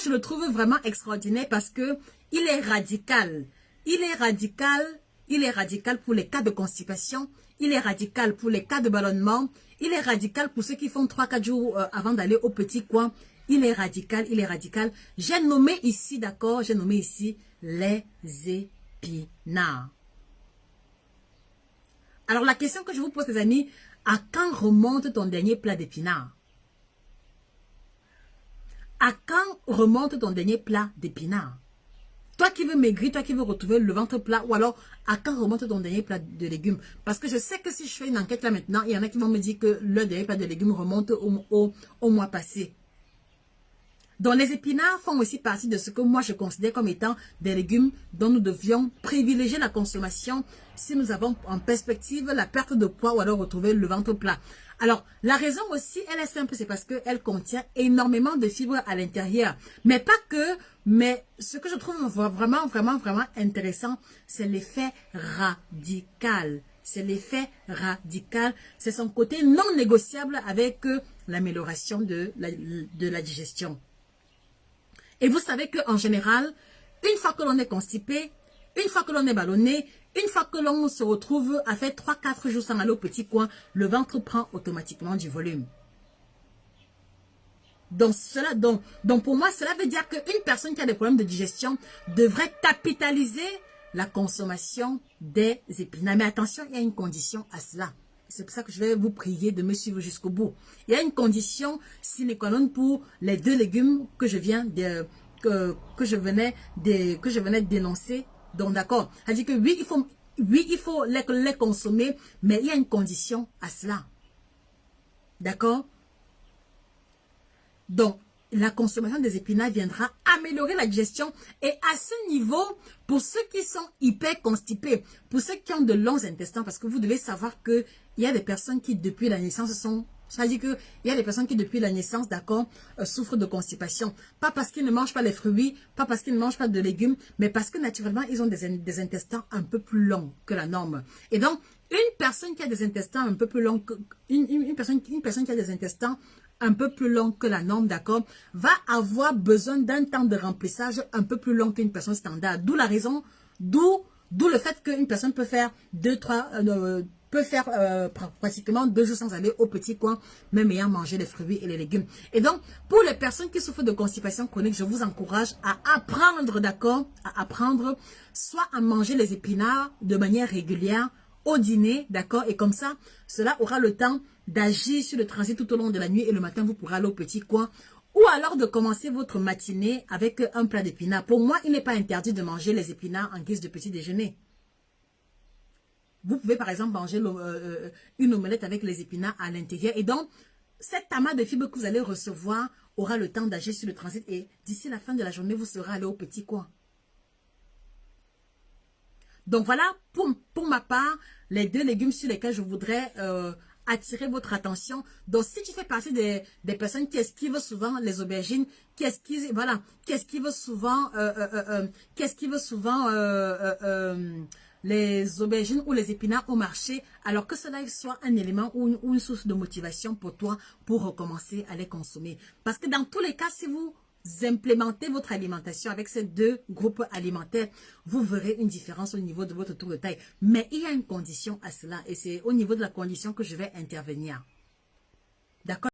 Je le trouve vraiment extraordinaire parce que il est radical. Il est radical. Il est radical pour les cas de constipation. Il est radical pour les cas de ballonnement. Il est radical pour ceux qui font 3-4 jours avant d'aller au petit coin. Il est radical, il est radical. J'ai nommé ici, d'accord, j'ai nommé ici les épinards. Alors la question que je vous pose, les amis, à quand remonte ton dernier plat d'épinards? À quand remonte ton dernier plat d'épinards? Toi qui veux maigrir, toi qui veux retrouver le ventre plat, ou alors à quand remonte ton dernier plat de légumes? Parce que je sais que si je fais une enquête là maintenant, il y en a qui vont me dire que le dernier plat de légumes remonte au mois passé. Donc les épinards font aussi partie de ce que moi je considère comme étant des légumes dont nous devions privilégier la consommation si nous avons en perspective la perte de poids ou alors retrouver le ventre plat. Alors la raison aussi, elle est simple, c'est parce qu'elle contient énormément de fibres à l'intérieur. Mais pas que, mais ce que je trouve vraiment intéressant, c'est l'effet radical. C'est l'effet radical, c'est son côté non négociable avec l'amélioration de la digestion. Et vous savez qu'en général, une fois que l'on est constipé, une fois que l'on est ballonné, une fois que l'on se retrouve à faire 3-4 jours sans aller au petit coin, le ventre prend automatiquement du volume. Donc pour moi, cela veut dire qu'une personne qui a des problèmes de digestion devrait capitaliser la consommation des épinards. Mais attention, il y a une condition à cela. C'est pour ça que je vais vous prier de me suivre jusqu'au bout. Il y a une condition sine qua non pour les 2 légumes que je viens de que je venais de dénoncer. Donc d'accord. C'est-à-dire que oui, il faut les consommer, mais il y a une condition à cela. D'accord? Donc, la consommation des épinards viendra améliorer la digestion. Et à ce niveau, pour ceux qui sont hyper constipés, pour ceux qui ont de longs intestins, parce que vous devez savoir qu'il y a des personnes qui, depuis la naissance, c'est-à-dire qu'il y a des personnes qui, depuis la naissance, d'accord, souffrent de constipation. Pas parce qu'ils ne mangent pas les fruits, pas parce qu'ils ne mangent pas de légumes, mais parce que naturellement, ils ont des intestins un peu plus longs que la norme. Et donc, une personne qui a des intestins un peu plus longs, une personne qui a des intestins un peu plus long que la norme, d'accord, va avoir besoin d'un temps de remplissage un peu plus long qu'une personne standard. D'où la raison, d'où le fait qu'une personne peut faire pratiquement 2 jours sans aller au petit coin, même ayant mangé les fruits et les légumes. Et donc, pour les personnes qui souffrent de constipation chronique, je vous encourage à apprendre, d'accord, à apprendre soit à manger les épinards de manière régulière, au dîner, d'accord, et comme ça, cela aura le temps d'agir sur le transit tout au long de la nuit et le matin, vous pourrez aller au petit coin. Ou alors de commencer votre matinée avec un plat d'épinards. Pour moi, il n'est pas interdit de manger les épinards en guise de petit déjeuner. Vous pouvez par exemple manger une omelette avec les épinards à l'intérieur. Et donc, cet amas de fibres que vous allez recevoir aura le temps d'agir sur le transit. Et d'ici la fin de la journée, vous serez allé au petit coin. Donc voilà, pour ma part, les 2 légumes sur lesquels je voudrais attirer votre attention. Donc si tu fais partie des personnes qui esquivent souvent les aubergines, qui esquivent souvent les aubergines ou les épinards au marché, alors que cela soit un élément ou une source de motivation pour toi pour recommencer à les consommer. Parce que dans tous les cas, si vous implémentez votre alimentation avec ces 2 groupes alimentaires, vous verrez une différence au niveau de votre tour de taille. Mais il y a une condition à cela et c'est au niveau de la condition que je vais intervenir. D'accord?